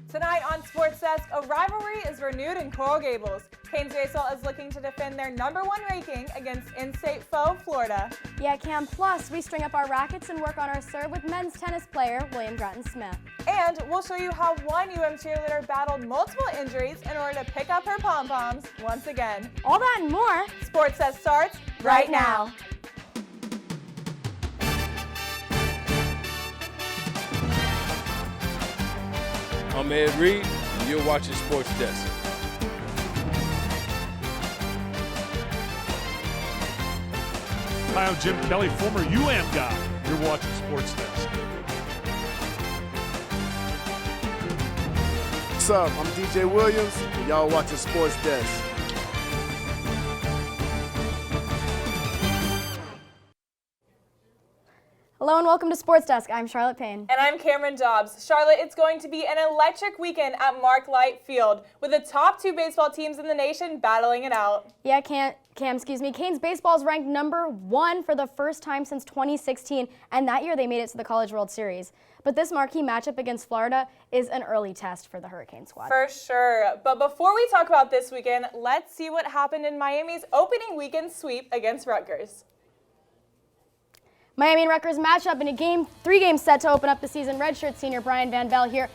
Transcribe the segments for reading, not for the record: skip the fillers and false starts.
Tonight on SportsDesk, a rivalry is renewed in Coral Gables. Canes baseball is looking to defend their #1 ranking against in-state foe, Florida. Yeah, Cam, plus we string up our rackets and work on our serve with men's tennis player William Gratton-Smith. And we'll show you how one UM cheerleader battled multiple injuries in order to pick up her pom-poms once again. All that and more. SportsDesk starts right now. I'm Ed Reed, and you're watching Sports Desk. Hi, I'm Jim Kelly, former UM guy. You're watching Sports Desk. What's up? I'm DJ Williams, and y'all watching Sports Desk. Hello and welcome to Sports Desk. I'm Charlotte Payne. And I'm Cameron Dobbs. Charlotte, it's going to be an electric weekend at Mark Light Field with the top 2 baseball teams in the nation battling it out. Yeah, Cam, Canes baseball is ranked #1 for the first time since 2016, and that year they made it to the College World Series. But this marquee matchup against Florida is an early test for the Hurricane squad. For sure. But before we talk about this weekend, let's see what happened in Miami's opening weekend sweep against Rutgers. Miami and Rutgers matchup in a 3-game set to open up the season. Redshirt senior Brian Van Bell here,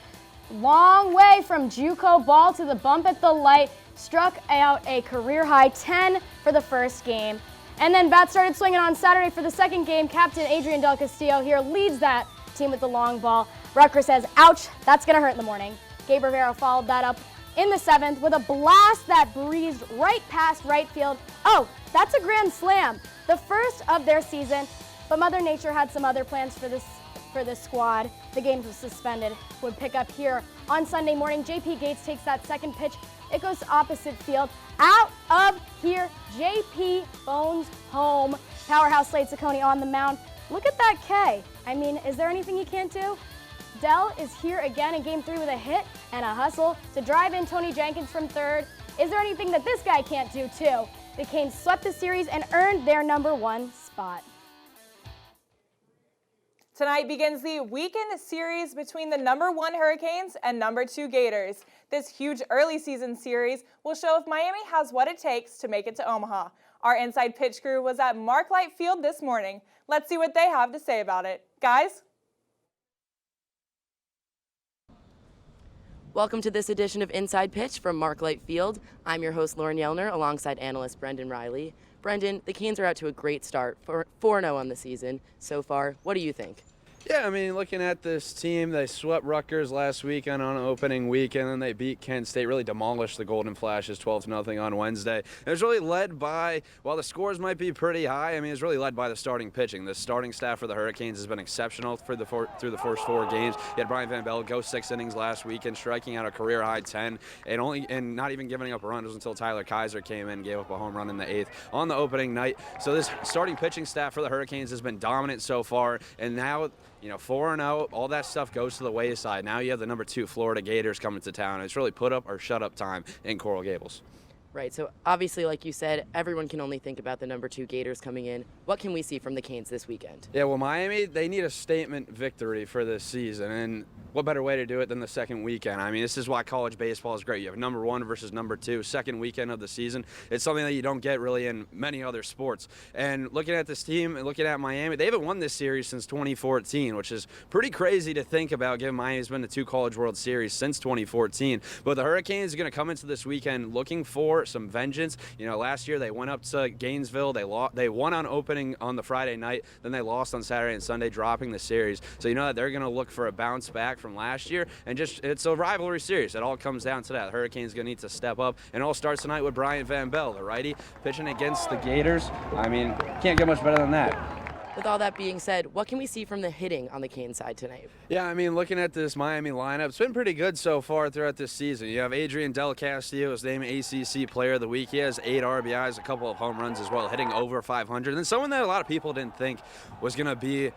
long way from JUCO ball to the bump at the light, struck out a career-high 10 for the first game. And then bats started swinging on Saturday for the second game. Captain Adrian Del Castillo here leads that team with the long ball. Rutgers says, ouch, that's going to hurt in the morning. Gabe Rivera followed that up in the 7th with a blast that breezed right past right field. Oh, that's a grand slam, the first of their season. But Mother Nature had some other plans for this squad. The game was suspended. Would pick up here on Sunday morning. JP Gates takes that second pitch. It goes to opposite field. Out of here, JP phones home. Powerhouse Slade Ciccone on the mound. Look at that K. I mean, is there anything he can't do? Dell is here again in Game 3 with a hit and a hustle to drive in Tony Jenkins from third. Is there anything that this guy can't do too? The Canes swept the series and earned their #1 spot. Tonight begins the weekend series between the #1 Hurricanes and #2 Gators. This huge early season series will show if Miami has what it takes to make it to Omaha. Our Inside Pitch crew was at Mark Light Field this morning. Let's see what they have to say about it. Guys? Welcome to this edition of Inside Pitch from Mark Light Field. I'm your host, Lauren Yellner, alongside analyst Brendan Riley. Brendan, the Canes are out to a great start, 4-0 on the season so far. What do you think? Yeah, I mean, looking at this team, they swept Rutgers last weekend on opening weekend, and they beat Kent State, really demolished the Golden Flashes 12-0 on Wednesday. It was really led by, while the scores might be pretty high, I mean, it was really led by the starting pitching. The starting staff for the Hurricanes has been exceptional through the first 4 games. You had Brian Van Bell go 6 innings last weekend, striking out a career-high 10, and not even giving up a run. It was until Tyler Kaiser came in and gave up a home run in the 8th on the opening night. So this starting pitching staff for the Hurricanes has been dominant so far, and now, 4-0, all that stuff goes to the wayside. Now you have the #2 Florida Gators coming to town. It's really put up or shut up time in Coral Gables. Right, so obviously, like you said, everyone can only think about the #2 Gators coming in. What can we see from the Canes this weekend? Yeah, well, Miami, they need a statement victory for this season, and what better way to do it than the second weekend? I mean, this is why college baseball is great. You have #1 versus #2, second weekend of the season. It's something that you don't get really in many other sports. And looking at this team and looking at Miami, they haven't won this series since 2014, which is pretty crazy to think about, given Miami's been to 2 College World Series since 2014. But the Hurricanes are going to come into this weekend looking for some vengeance. Last year they went up to Gainesville. They won on opening on the Friday night. Then they lost on Saturday and Sunday, dropping the series. So you know that they're going to look for a bounce back from last year. And it's a rivalry series. It all comes down to that. The Hurricanes going to need to step up. And it all starts tonight with Brian Van Bell, the righty, pitching against the Gators. I mean, can't get much better than that. With all that being said, what can we see from the hitting on the Canes side tonight? Yeah, I mean, looking at this Miami lineup, it's been pretty good so far throughout this season. You have Adrian Del Castillo, his named ACC Player of the Week. He has 8 RBIs, a couple of home runs as well, hitting over 500. And someone that a lot of people didn't think was going to be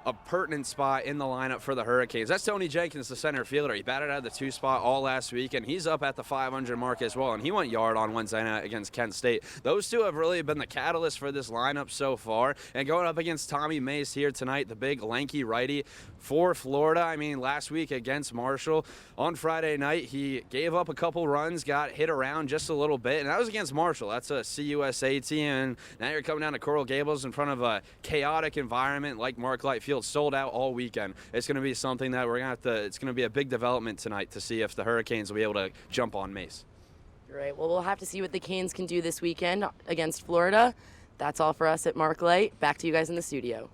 a pertinent spot in the lineup for the Hurricanes. That's Tony Jenkins, the center fielder. He batted out of the 2 spot all last week, and he's up at the 500 mark as well, and he went yard on Wednesday night against Kent State. Those two have really been the catalyst for this lineup so far, and going up against Tommy Mace here tonight, the big lanky righty for Florida. I mean, last week against Marshall, on Friday night, he gave up a couple runs, got hit around just a little bit, and that was against Marshall. That's a CUSA team, and now you're coming down to Coral Gables in front of a chaotic environment like Mark Light Field, sold out all weekend. It's going to be something that we're going to have to, it's going to be a big development tonight to see if the Hurricanes will be able to jump on Mace. Right, well, we'll have to see what the Canes can do this weekend against Florida. That's all for us at Mark Light. Back to you guys in the studio.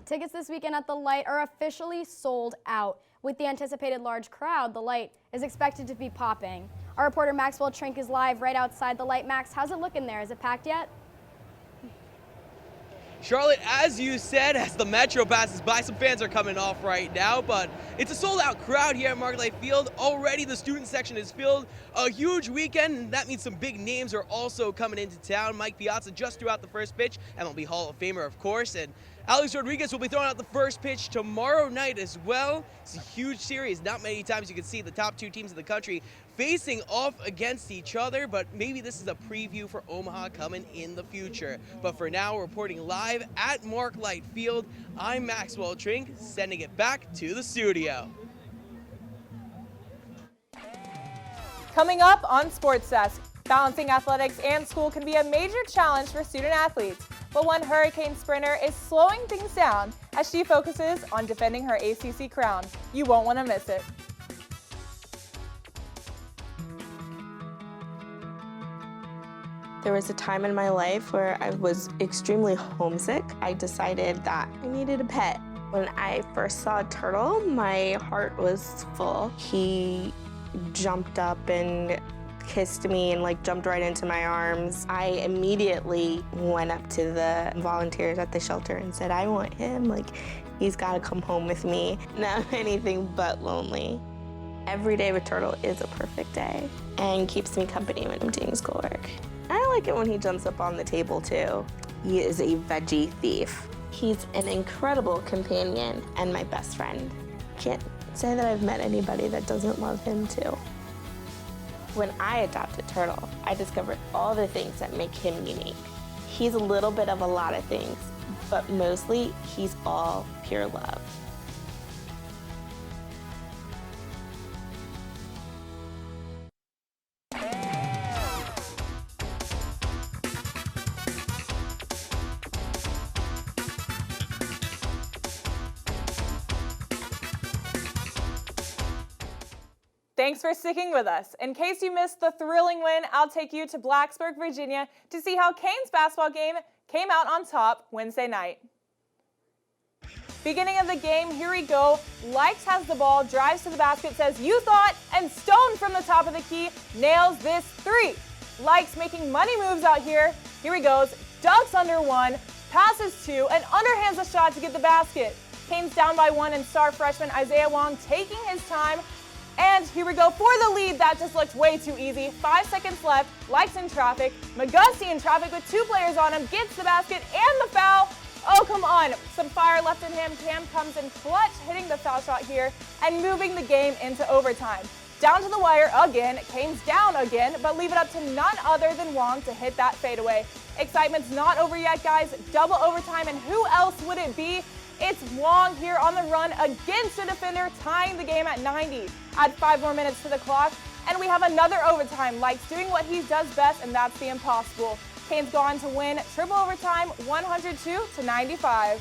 Tickets this weekend at the Light are officially sold out. With the anticipated large crowd, the Light is expected to be popping. Our reporter Maxwell Trink is live right outside the Light. Max, how's it looking there? Is it packed yet? Charlotte, as you said, as the Metro passes by, some fans are coming off right now, but it's a sold-out crowd here at Mark Light Field. Already the student section is filled. A huge weekend, and that means some big names are also coming into town. Mike Piazza just threw out the first pitch, MLB Hall of Famer, of course, and Alex Rodriguez will be throwing out the first pitch tomorrow night as well. It's a huge series. Not many times you can see the top 2 teams in the country facing off against each other, but maybe this is a preview for Omaha coming in the future. But for now, reporting live at Mark Light Field, I'm Maxwell Trink, sending it back to the studio. Coming up on SportsDesk, balancing athletics and school can be a major challenge for student athletes, but one Hurricane sprinter is slowing things down as she focuses on defending her ACC crown. You won't want to miss it. There was a time in my life where I was extremely homesick. I decided that I needed a pet. When I first saw a turtle, my heart was full. He jumped up and kissed me and jumped right into my arms. I immediately went up to the volunteers at the shelter and said, I want him, he's gotta come home with me. Now anything but lonely. Every day with Turtle is a perfect day and keeps me company when I'm doing schoolwork. I like it when he jumps up on the table too. He is a veggie thief. He's an incredible companion and my best friend. Can't say that I've met anybody that doesn't love him too. When I adopted Turtle, I discovered all the things that make him unique. He's a little bit of a lot of things, but mostly he's all pure love. Thanks for sticking with us. In case you missed the thrilling win, I'll take you to Blacksburg, Virginia to see how Canes basketball game came out on top Wednesday night. Beginning of the game, here we go. Likes has the ball, drives to the basket, says you thought, and Stone from the top of the key nails this 3. Likes making money moves out here. Here he goes, dunks under 1, passes 2, and underhands a shot to get the basket. Canes down by 1 and star freshman Isaiah Wong taking his time. And here we go for the lead. That just looked way too easy. 5 seconds left. Likes in traffic. McGusty in traffic with 2 players on him. Gets the basket and the foul. Oh, come on. Some fire left in him. Cam comes in clutch, hitting the foul shot here and moving the game into overtime. Down to the wire again. Canes down again, but leave it up to none other than Wong to hit that fadeaway. Excitement's not over yet, guys. Double overtime, and who else would it be? It's Wong here on the run against a defender, tying the game at 90. Add 5 more minutes to the clock, and we have another overtime. Likes doing what he does best, and that's the impossible. Canes go on to win triple overtime, 102-95.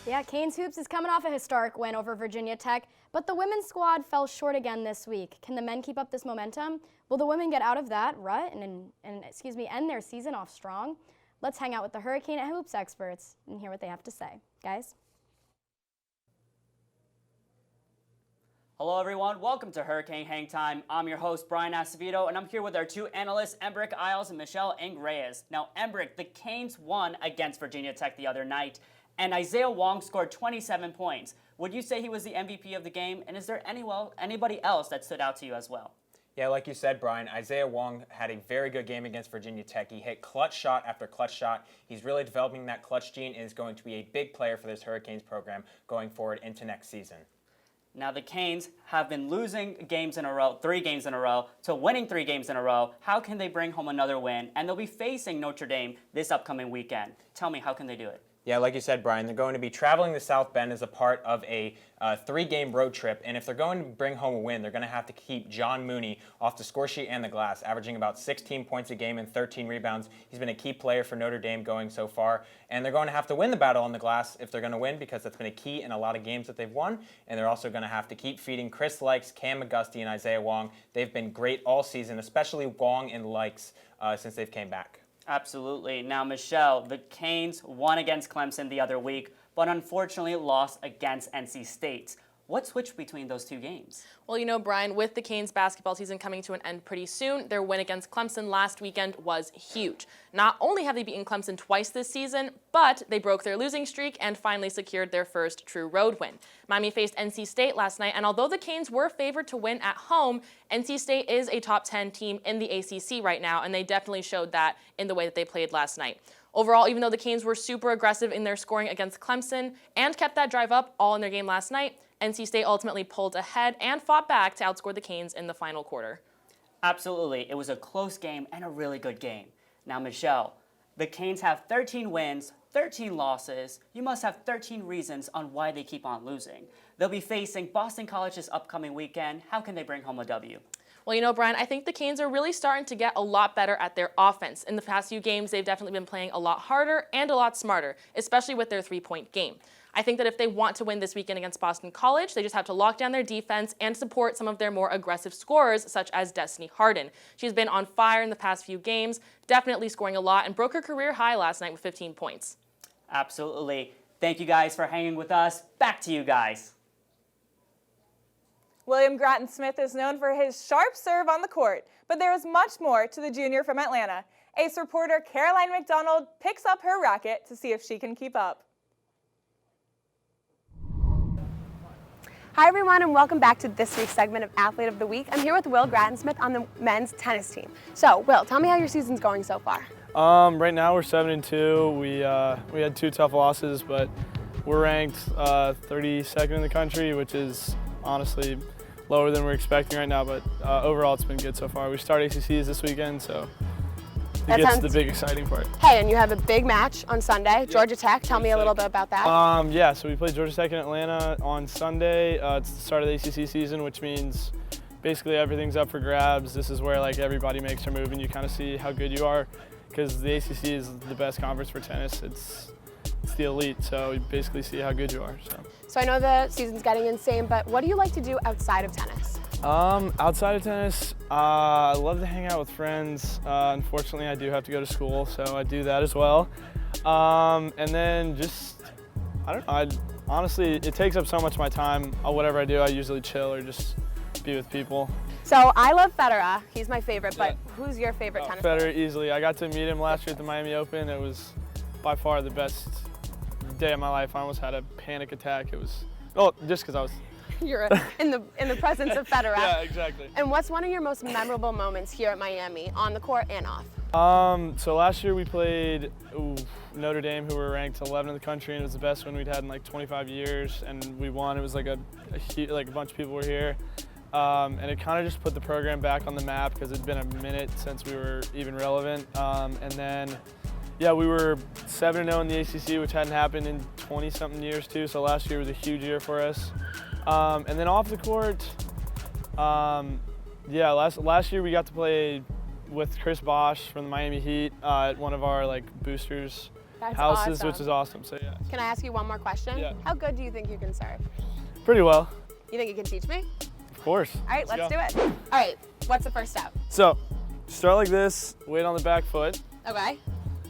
Yeah, Canes Hoops is coming off a historic win over Virginia Tech, but the women's squad fell short again this week. Can the men keep up this momentum? Will the women get out of that rut and end their season off strong? Let's hang out with the Hurricane and Hoops experts and hear what they have to say. Guys? Hello everyone, welcome to Hurricane Hang Time. I'm your host Brian Acevedo, and I'm here with our 2 analysts, Embrick Isles and Michelle Ing-Reyes. Now Embrick, the Canes won against Virginia Tech the other night, and Isaiah Wong scored 27 points. Would you say he was the MVP of the game, and is there anybody else that stood out to you as well? Yeah, like you said, Brian, Isaiah Wong had a very good game against Virginia Tech. He hit clutch shot after clutch shot. He's really developing that clutch gene and is going to be a big player for this Hurricanes program going forward into next season. Now the Canes have been losing games in a row, 3 games in a row, to winning 3 games in a row. How can they bring home another win? And they'll be facing Notre Dame this upcoming weekend. Tell me, how can they do it? Yeah, like you said, Brian, they're going to be traveling to South Bend as a part of a 3-game road trip. And if they're going to bring home a win, they're going to have to keep John Mooney off the score sheet and the glass, averaging about 16 points a game and 13 rebounds. He's been a key player for Notre Dame going so far. And they're going to have to win the battle on the glass if they're going to win, because that's been a key in a lot of games that they've won. And they're also going to have to keep feeding Chris Likes, Cam McGusty, and Isaiah Wong. They've been great all season, especially Wong and Likes since they've came back. Absolutely. Now, Michelle, the Canes won against Clemson the other week, but unfortunately lost against NC State. What switched between those 2 games? Well, you know, Brian, with the Canes basketball season coming to an end pretty soon, their win against Clemson last weekend was huge. Not only have they beaten Clemson twice this season, but they broke their losing streak and finally secured their first true road win. Miami faced NC State last night, and although the Canes were favored to win at home, NC State is a top 10 team in the ACC right now, and they definitely showed that in the way that they played last night. Overall, even though the Canes were super aggressive in their scoring against Clemson and kept that drive up all in their game last night, NC State ultimately pulled ahead and fought back to outscore the Canes in the final quarter. Absolutely. It was a close game and a really good game. Now, Michelle, the Canes have 13 wins, 13 losses. You must have 13 reasons on why they keep on losing. They'll be facing Boston College this upcoming weekend. How can they bring home a W? Well, you know, Brian, I think the Canes are really starting to get a lot better at their offense. In the past few games, they've definitely been playing a lot harder and a lot smarter, especially with their 3-point game. I think that if they want to win this weekend against Boston College, they just have to lock down their defense and support some of their more aggressive scorers, such as Destiny Harden. She's been on fire in the past few games, definitely scoring a lot, and broke her career high last night with 15 points. Absolutely. Thank you guys for hanging with us. Back to you guys. William Grattan-Smith is known for his sharp serve on the court, but there is much more to the junior from Atlanta. Ace reporter Caroline McDonald picks up her racket to see if she can keep up. Hi everyone, and welcome back to this week's segment of Athlete of the Week. I'm here with Will Grattan-Smith on the men's tennis team. So, Will, tell me how your season's going so far. Right now we're 7-2. We had 2 tough losses, but we're ranked 32nd in the country, which is honestly lower than we're expecting right now. But overall, it's been good so far. We start ACCs this weekend, so it gets the big exciting part. Hey, and you have a big match on Sunday, Georgia Tech. Tell me a little bit about that. Yeah, so we play Georgia Tech in Atlanta on Sunday. It's the start of the ACC season, which means basically everything's up for grabs. This is where like everybody makes their move, and you kind of see how good you are, because the ACC is the best conference for tennis. It's the elite, so you basically see how good you are. So I know the season's getting insane, but what do you like to do outside of tennis? Outside of tennis, I love to hang out with friends. Unfortunately, I do have to go to school, so I do that as well. And then just, I don't know, honestly, it takes up so much of my time. Whatever I do, I usually chill or just be with people. So I love Federer. He's my favorite, but who's your favorite tennis player? Federer, easily. I got to meet him last year at the Miami Open. It was by far the best day of my life. I almost had a panic attack. It was, just because I was You're in the presence of Federer. Yeah, exactly. And what's one of your most memorable moments here at Miami, on the court and off? So last year we played Notre Dame, who were ranked 11 in the country, and it was the best win we'd had in like 25 years, and we won. It was like a bunch of people were here, and it kind of just put the program back on the map because it'd been a minute since we were even relevant. And then, yeah, we were 7-0 in the ACC, which hadn't happened in 20-something years too. So last year was a huge year for us. And then off the court, yeah, last year we got to play with Chris Bosh from the Miami Heat at one of our boosters' houses, awesome. Which is awesome. So yeah. Can I ask you one more question? Yeah. How good do you think you can serve? Pretty well. You think you can teach me? Of course. All right, let's do it. All right, what's the first step? So, start like this, weight on the back foot. Okay.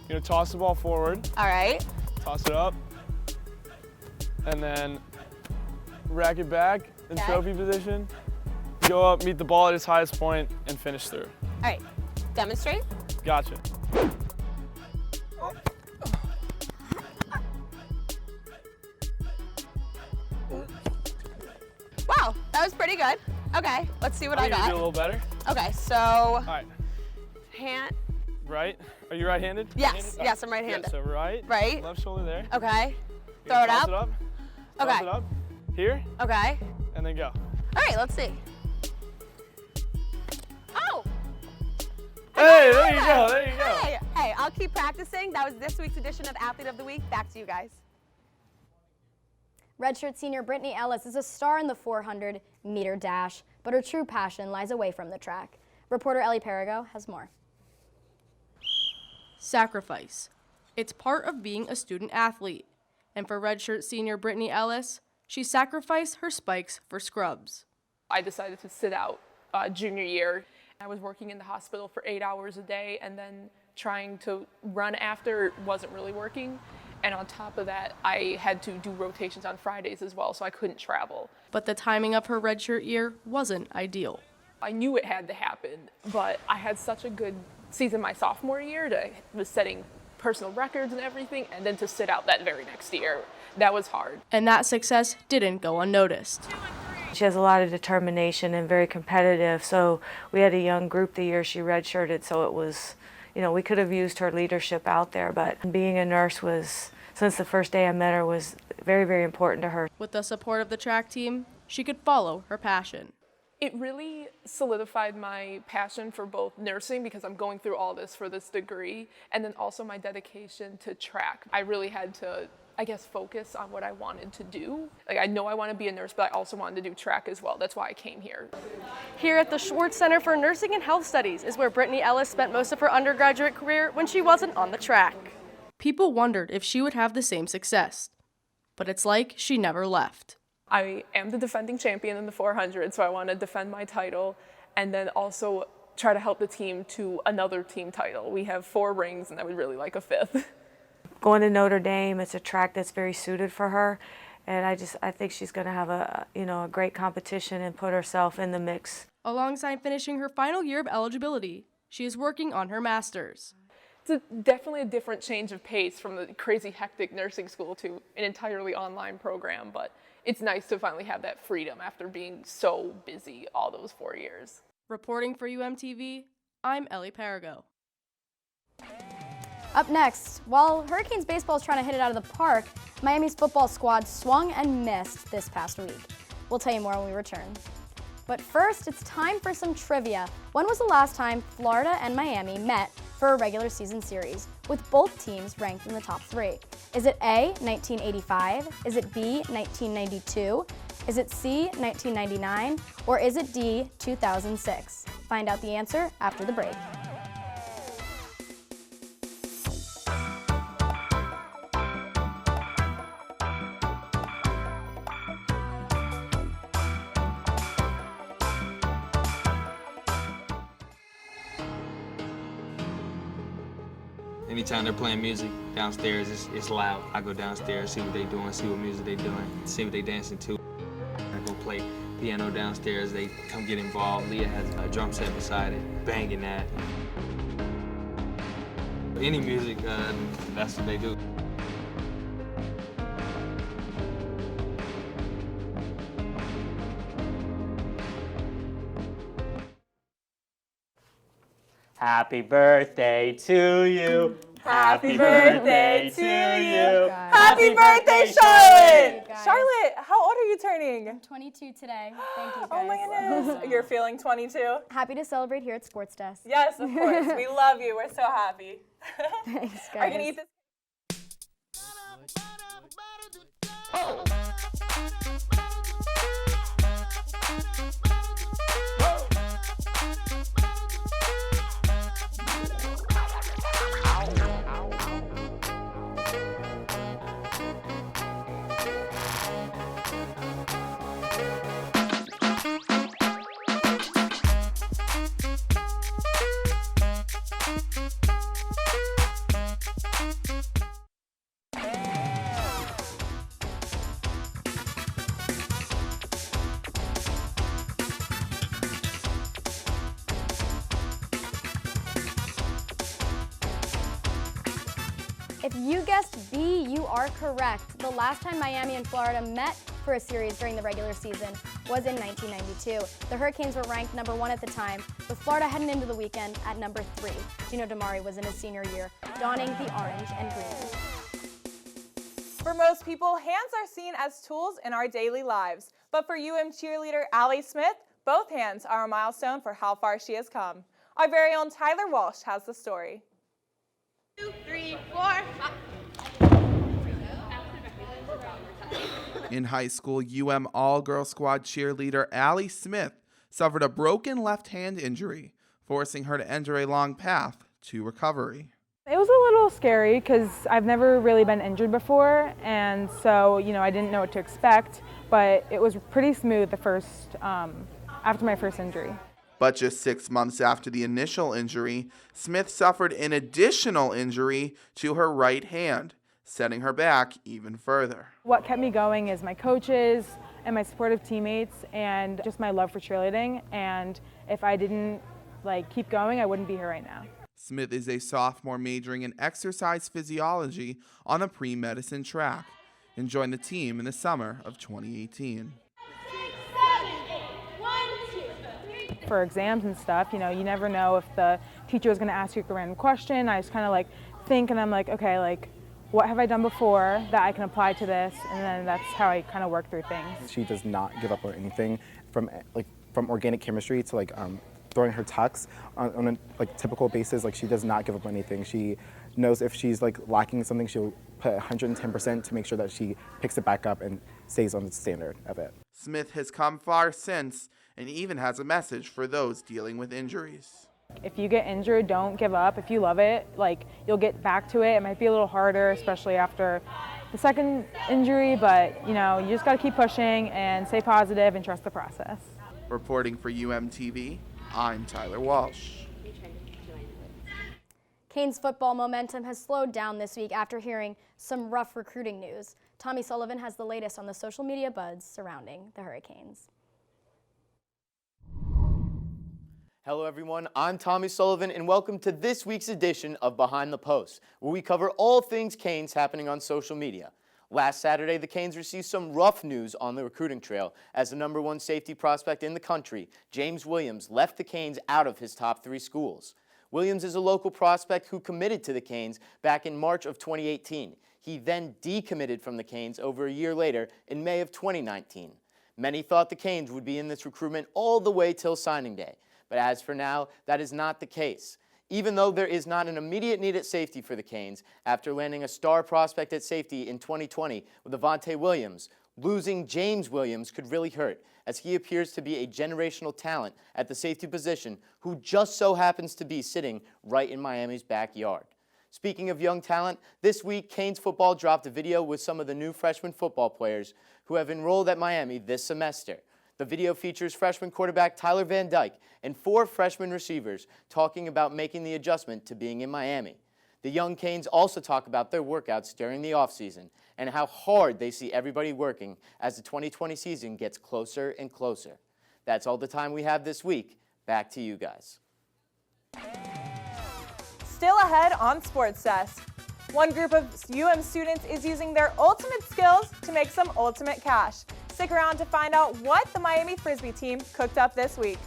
You're gonna toss the ball forward. All right. Toss it up. And then rack it back in trophy position. Go up, meet the ball at its highest point, and finish through. All right, demonstrate. Gotcha. Wow, that was pretty good. Okay, let's see what I got. Do a little better. Okay, so. All right. Hand. Right. Are you right-handed? Yes. Right-handed? Yes, I'm right-handed. Yeah, so right. Right. Left shoulder there. Okay. You're Throw it toss up. it up. Okay. Toss it up. Here. Okay. And then go. All right, let's see. Oh! Hey, there you go. There you go. Hey, I'll keep practicing. That was this week's edition of Athlete of the Week. Back to you guys. Redshirt senior Brittany Ellis is a star in the 400-meter dash, but her true passion lies away from the track. Reporter Ellie Perigo has more. Sacrifice. It's part of being a student athlete. And for redshirt senior Brittany Ellis, she sacrificed her spikes for scrubs. I decided to sit out junior year. I was working in the hospital for 8 hours a day, and then trying to run after wasn't really working. And on top of that, I had to do rotations on Fridays as well, so I couldn't travel. But the timing of her redshirt year wasn't ideal. I knew it had to happen, but I had such a good season my sophomore year. I was setting personal records and everything, and then to sit out that very next year, that was hard. And that success didn't go unnoticed. She has a lot of determination and very competitive, so we had a young group the year she redshirted, so it was, we could have used her leadership out there, but being a nurse was, since the first day I met her, was very, very important to her. With the support of the track team, she could follow her passion. It really solidified my passion for both nursing, because I'm going through all this for this degree, and then also my dedication to track. I really had to, focus on what I wanted to do. I know I want to be a nurse, but I also wanted to do track as well. That's why I came here. Here at the Schwartz Center for Nursing and Health Studies is where Brittany Ellis spent most of her undergraduate career when she wasn't on the track. People wondered if she would have the same success, but it's like she never left. I am the defending champion in the 400, so I want to defend my title and then also try to help the team to another team title. We have 4 rings, and I would really like a 5th. Going to Notre Dame, it's a track that's very suited for her, and I think she's going to have a great competition and put herself in the mix. Alongside finishing her final year of eligibility, she is working on her master's. It's definitely a different change of pace from the crazy hectic nursing school to an entirely online program, but it's nice to finally have that freedom after being so busy all those 4 years. Reporting for UMTV, I'm Ellie Perigo. Up next, while Hurricanes baseball is trying to hit it out of the park, Miami's football squad swung and missed this past week. We'll tell you more when we return. But first, it's time for some trivia. When was the last time Florida and Miami met for a regular season series, with both teams ranked in the top 3? Is it A, 1985? Is it B, 1992? Is it C, 1999? Or is it D, 2006? Find out the answer after the break. Anytime they're playing music downstairs, it's loud. I go downstairs, see what they're doing, see what music they're doing, see what they're dancing to. I go play piano downstairs, they come get involved. Leah has a drum set beside it, banging that. Any music, that's what they do. Happy birthday to you. Happy birthday to you. Happy birthday, Charlotte. Charlotte, how old are you turning? I'm 22 today. Thank you, guys. Oh my goodness. You're feeling 22? Happy to celebrate here at SportsDesk. Yes, of course. We love you. We're so happy. Thanks, guys. Are you going to eat this? If you guessed B, you You are correct. The last time Miami and Florida met for a series during the regular season was in 1992. The Hurricanes were ranked number 1 at the time, with Florida heading into the weekend at number 3. Gino Damari was in his senior year, donning the orange and green. For most people, hands are seen as tools in our daily lives. But for UM cheerleader Allie Smith, both hands are a milestone for how far she has come. Our very own Tyler Walsh has the story. 2, 3, 4. In high school, UM all-girl squad cheerleader Allie Smith suffered a broken left hand injury, forcing her to enter a long path to recovery. It was a little scary because I've never really been injured before, and so I didn't know what to expect, but it was pretty smooth after my first injury. But just 6 months after the initial injury, Smith suffered an additional injury to her right hand, setting her back even further. What kept me going is my coaches and my supportive teammates and just my love for cheerleading, and if I didn't keep going, I wouldn't be here right now. Smith is a sophomore majoring in exercise physiology on a pre-medicine track and joined the team in the summer of 2018. For exams and stuff, you never know if the teacher is going to ask you a random question. I just kind of think, and I'm like, okay, what have I done before that I can apply to this? And then that's how I kind of work through things. She does not give up on anything, from organic chemistry to throwing her tucks on a typical basis. She does not give up on anything. She knows if she's lacking something, she'll put 110% to make sure that she picks it back up and stays on the standard of it. Smith has come far since and even has a message for those dealing with injuries. If you get injured, don't give up. If you love it, you'll get back to it. It might be a little harder, especially after the second injury, but you just got to keep pushing and stay positive and trust the process. Reporting for UMTV, I'm Tyler Walsh. Canes football momentum has slowed down this week after hearing some rough recruiting news. Tommy Sullivan has the latest on the social media buzz surrounding the Hurricanes. Hello everyone, I'm Tommy Sullivan and welcome to this week's edition of Behind the Post, where we cover all things Canes happening on social media. Last Saturday, the Canes received some rough news on the recruiting trail as the #1 safety prospect in the country, James Williams, left the Canes out of his top 3 schools. Williams is a local prospect who committed to the Canes back in March of 2018. He then decommitted from the Canes over a year later in May of 2019. Many thought the Canes would be in this recruitment all the way till signing day. But as for now, that is not the case. Even though there is not an immediate need at safety for the Canes, after landing a star prospect at safety in 2020 with Avante Williams, losing James Williams could really hurt, as he appears to be a generational talent at the safety position who just so happens to be sitting right in Miami's backyard. Speaking of young talent, this week Canes football dropped a video with some of the new freshman football players who have enrolled at Miami this semester. The video features freshman quarterback Tyler Van Dyke and 4 freshman receivers talking about making the adjustment to being in Miami. The young Canes also talk about their workouts during the offseason and how hard they see everybody working as the 2020 season gets closer and closer. That's all the time we have this week. Back to you guys. Still ahead on SportsDesk. One group of UM students is using their ultimate skills to make some ultimate cash. Stick around to find out what the Miami Frisbee team cooked up this week.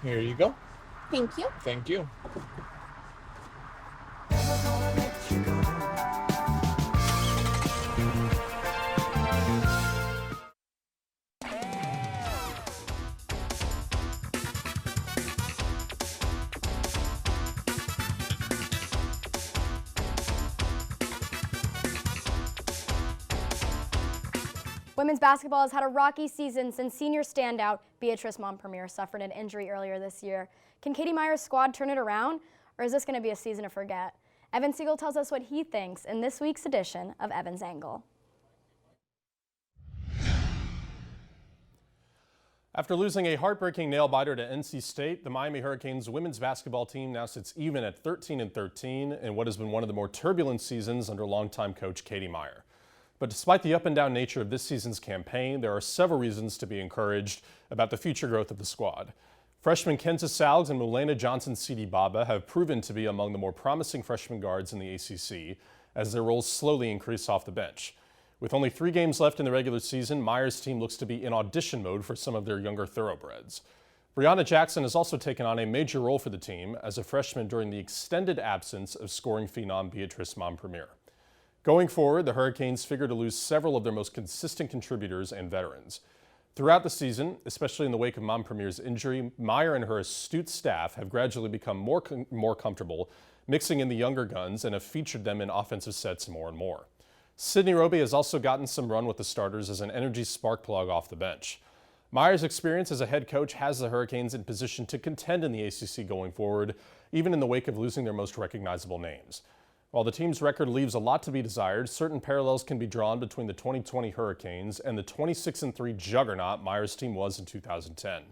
Here you go. Thank you. Thank you. Women's basketball has had a rocky season since senior standout Beatrice Montpremier suffered an injury earlier this year. Can Katie Meyer's squad turn it around, or is this going to be a season to forget? Evan Siegel tells us what he thinks in this week's edition of Evan's Angle. After losing a heartbreaking nail-biter to NC State, the Miami Hurricanes women's basketball team now sits even at 13-13 in what has been one of the more turbulent seasons under longtime coach Katie Meyer. But despite the up-and-down nature of this season's campaign, there are several reasons to be encouraged about the future growth of the squad. Freshmen Kenza Salgs and Mulena Johnson-Sidi Baba have proven to be among the more promising freshman guards in the ACC as their roles slowly increase off the bench. With only 3 games left in the regular season, Meyer's team looks to be in audition mode for some of their younger thoroughbreds. Brianna Jackson has also taken on a major role for the team as a freshman during the extended absence of scoring phenom Beatrice Montpremier. Going forward, the Hurricanes figure to lose several of their most consistent contributors and veterans. Throughout the season, especially in the wake of Montpremier's injury, Meyer and her astute staff have gradually become more comfortable mixing in the younger guns and have featured them in offensive sets more and more. Sydney Roby has also gotten some run with the starters as an energy spark plug off the bench. Meyer's experience as a head coach has the Hurricanes in position to contend in the ACC going forward, even in the wake of losing their most recognizable names. While the team's record leaves a lot to be desired, certain parallels can be drawn between the 2020 Hurricanes and the 26-3 juggernaut Meyer's team was in 2010.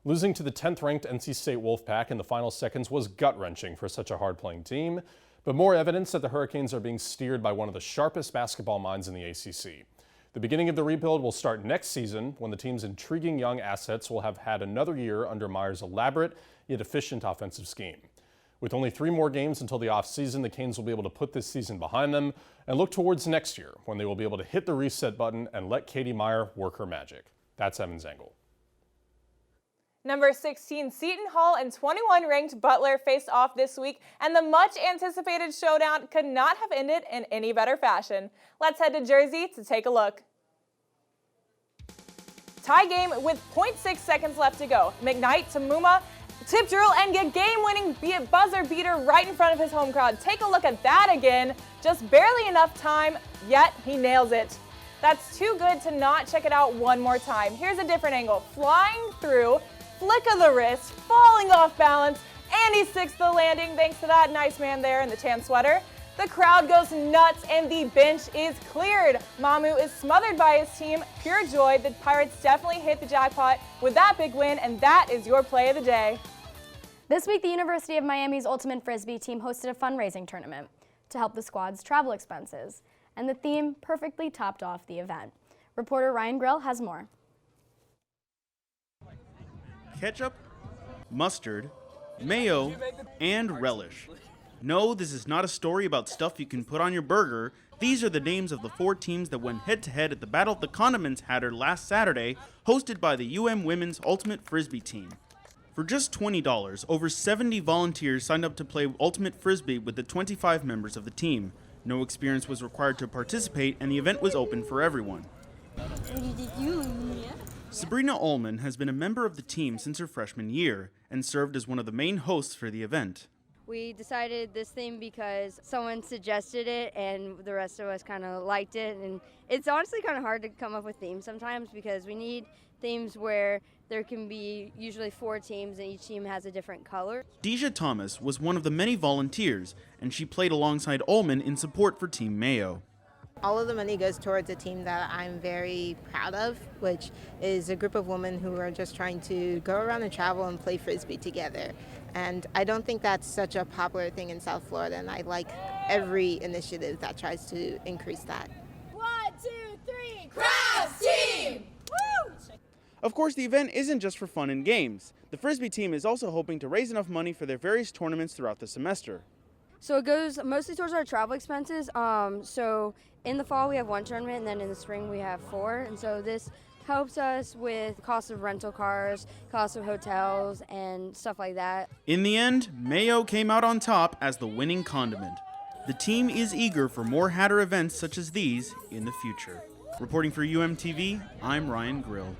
Losing to the 10th-ranked NC State Wolfpack in the final seconds was gut-wrenching for such a hard-playing team, but more evidence that the Hurricanes are being steered by one of the sharpest basketball minds in the ACC. The beginning of the rebuild will start next season when the team's intriguing young assets will have had another year under Meyer's elaborate yet efficient offensive scheme. With only 3 more games until the offseason, the Canes will be able to put this season behind them and look towards next year when they will be able to hit the reset button and let Katie Meyer work her magic. That's Evan's Angle. Number 16 Seton Hall and 21-ranked Butler faced off this week, and the much-anticipated showdown could not have ended in any better fashion. Let's head to Jersey to take a look. Tie game with 0.6 seconds left to go. McKnight to Muma, tip drill, and get game-winning buzzer beater right in front of his home crowd. Take a look at that again. Just barely enough time, yet he nails it. That's too good to not check it out one more time. Here's a different angle. Flying through, flick of the wrist, falling off balance, and he sticks the landing thanks to that nice man there in the tan sweater. The crowd goes nuts and the bench is cleared. Mamu is smothered by his team. Pure joy. The Pirates definitely hit the jackpot with that big win, and that is your play of the day. This week, the University of Miami's Ultimate Frisbee team hosted a fundraising tournament to help the squad's travel expenses, and the theme perfectly topped off the event. Reporter Ryan Grill has more. Ketchup, mustard, mayo, and relish. No, this is not a story about stuff you can put on your burger. These are the names of the 4 teams that went head-to-head at the Battle of the Condiments Hatter last Saturday, hosted by the UM Women's Ultimate Frisbee team. For just $20, over 70 volunteers signed up to play Ultimate Frisbee with the 25 members of the team. No experience was required to participate, and the event was open for everyone. Sabrina Ullman has been a member of the team since her freshman year and served as one of the main hosts for the event. We decided this theme because someone suggested it and the rest of us kind of liked it. And it's honestly kind of hard to come up with themes sometimes because we need themes where there can be usually 4 teams and each team has a different color. Deja Thomas was one of the many volunteers, and she played alongside Ullman in support for Team Mayo. All of the money goes towards a team that I'm very proud of, which is a group of women who are just trying to go around and travel and play Frisbee together. And I don't think that's such a popular thing in South Florida, and I like every initiative that tries to increase that. 1, 2, 3, Crafts Team! Woo! Of course, the event isn't just for fun and games. The Frisbee team is also hoping to raise enough money for their various tournaments throughout the semester. So it goes mostly towards our travel expenses. So in the fall we have 1 tournament, and then in the spring we have 4. And so this helps us with cost of rental cars, cost of hotels, and stuff like that. In the end, Mayo came out on top as the winning condiment. The team is eager for more Hatter events such as these in the future. Reporting for UMTV, I'm Ryan Grill.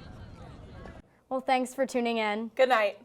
Well, thanks for tuning in. Good night.